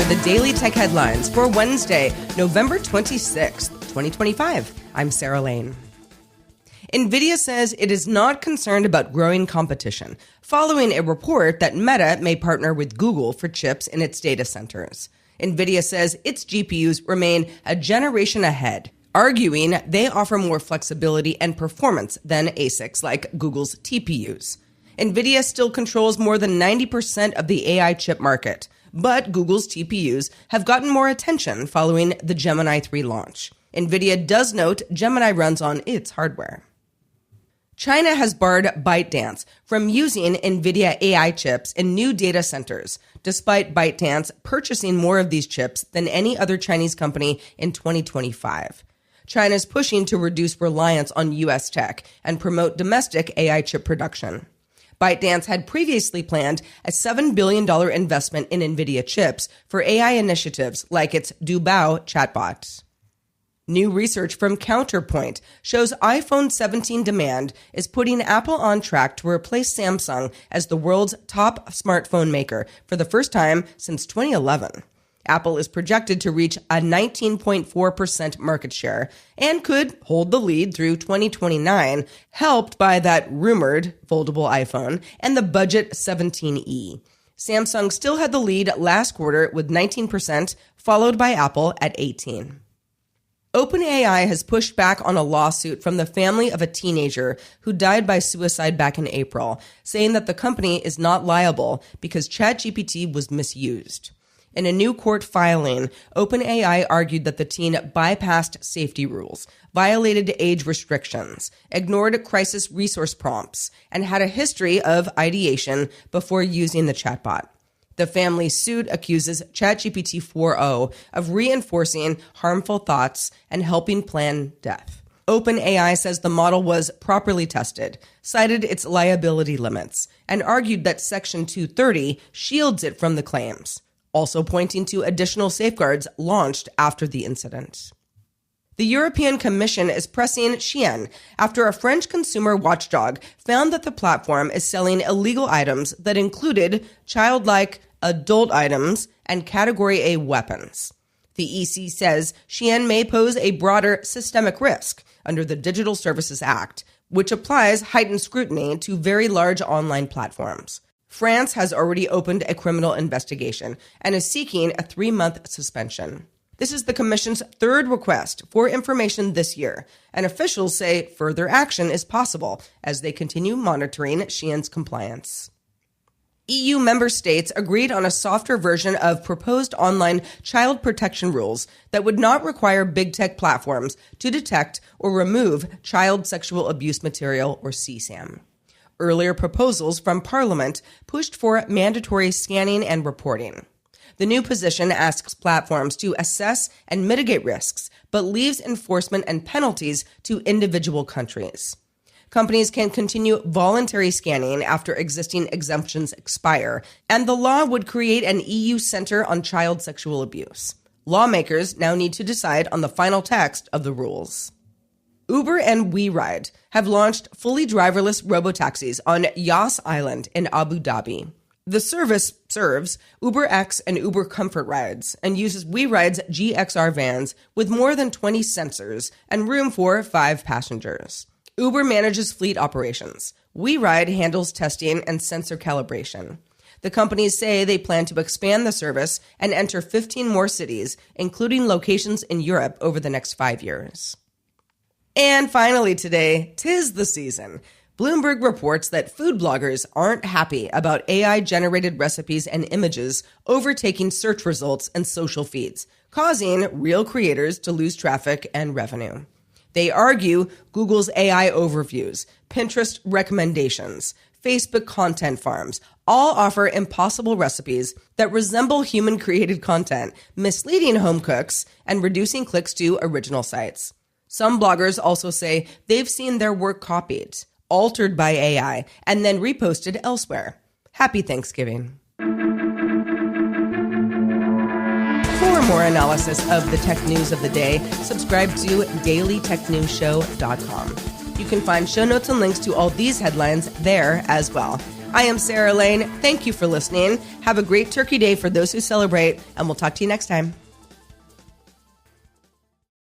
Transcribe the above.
the Daily Tech Headlines for Wednesday, November 26th, 2025. I'm Sarah Lane. Nvidia says it is not concerned about growing competition, following a report that Meta may partner with Google for chips in its data centers. Nvidia says its GPUs remain a generation ahead, arguing they offer more flexibility and performance than ASICs like Google's TPUs. Nvidia still controls more than 90% of the AI chip market, but Google's TPUs have gotten more attention following the Gemini 3 launch. Nvidia does note Gemini runs on its hardware. China has barred ByteDance from using Nvidia AI chips in new data centers, despite ByteDance purchasing more of these chips than any other Chinese company in 2025. China is pushing to reduce reliance on U.S. tech and promote domestic AI chip production. ByteDance had previously planned a $7 billion investment in Nvidia chips for AI initiatives like its Dubao chatbot. New research from Counterpoint shows iPhone 17 demand is putting Apple on track to replace Samsung as the world's top smartphone maker for the first time since 2011. Apple is projected to reach a 19.4% market share and could hold the lead through 2029, helped by that rumored foldable iPhone and the budget 17e. Samsung still had the lead last quarter with 19%, followed by Apple at 18%. OpenAI has pushed back on a lawsuit from the family of a teenager who died by suicide back in April, saying that the company is not liable because ChatGPT was misused. In a new court filing, OpenAI argued that the teen bypassed safety rules, violated age restrictions, ignored crisis resource prompts, and had a history of ideation before using the chatbot. The family's suit accuses ChatGPT 4o of reinforcing harmful thoughts and helping plan death. OpenAI says the model was properly tested, cited its liability limits, and argued that Section 230 shields it from the claims, also pointing to additional safeguards launched after the incident. The European Commission is pressing Shein after a French consumer watchdog found that the platform is selling illegal items that included childlike adult items and Category A weapons. The EC says Shein may pose a broader systemic risk under the Digital Services Act, which applies heightened scrutiny to very large online platforms. France has already opened a criminal investigation and is seeking a 3-month suspension. This is the Commission's third request for information this year, and officials say further action is possible as they continue monitoring Shein's compliance. EU member states agreed on a softer version of proposed online child protection rules that would not require big tech platforms to detect or remove child sexual abuse material, or CSAM. Earlier proposals from Parliament pushed for mandatory scanning and reporting. The new position asks platforms to assess and mitigate risks, but leaves enforcement and penalties to individual countries. Companies can continue voluntary scanning after existing exemptions expire, and the law would create an EU Center on Child Sexual Abuse. Lawmakers now need to decide on the final text of the rules. Uber and WeRide have launched fully driverless robotaxis on Yas Island in Abu Dhabi. The service serves UberX and Uber Comfort rides and uses WeRide's GXR vans with more than 20 sensors and room for 5 passengers. Uber manages fleet operations. WeRide handles testing and sensor calibration. The companies say they plan to expand the service and enter 15 more cities, including locations in Europe over the next 5 years. And finally today, 'tis the season. Bloomberg reports that food bloggers aren't happy about AI-generated recipes and images overtaking search results and social feeds, causing real creators to lose traffic and revenue. They argue Google's AI overviews, Pinterest recommendations, Facebook content farms all offer impossible recipes that resemble human-created content, misleading home cooks and reducing clicks to original sites. Some bloggers also say they've seen their work copied, altered by AI, and then reposted elsewhere. Happy Thanksgiving. For more analysis of the tech news of the day, subscribe to dailytechnewsshow.com. You can find show notes and links to all these headlines there as well. I am Sarah Lane. Thank you for listening. Have a great Turkey Day for those who celebrate, and we'll talk to you next time.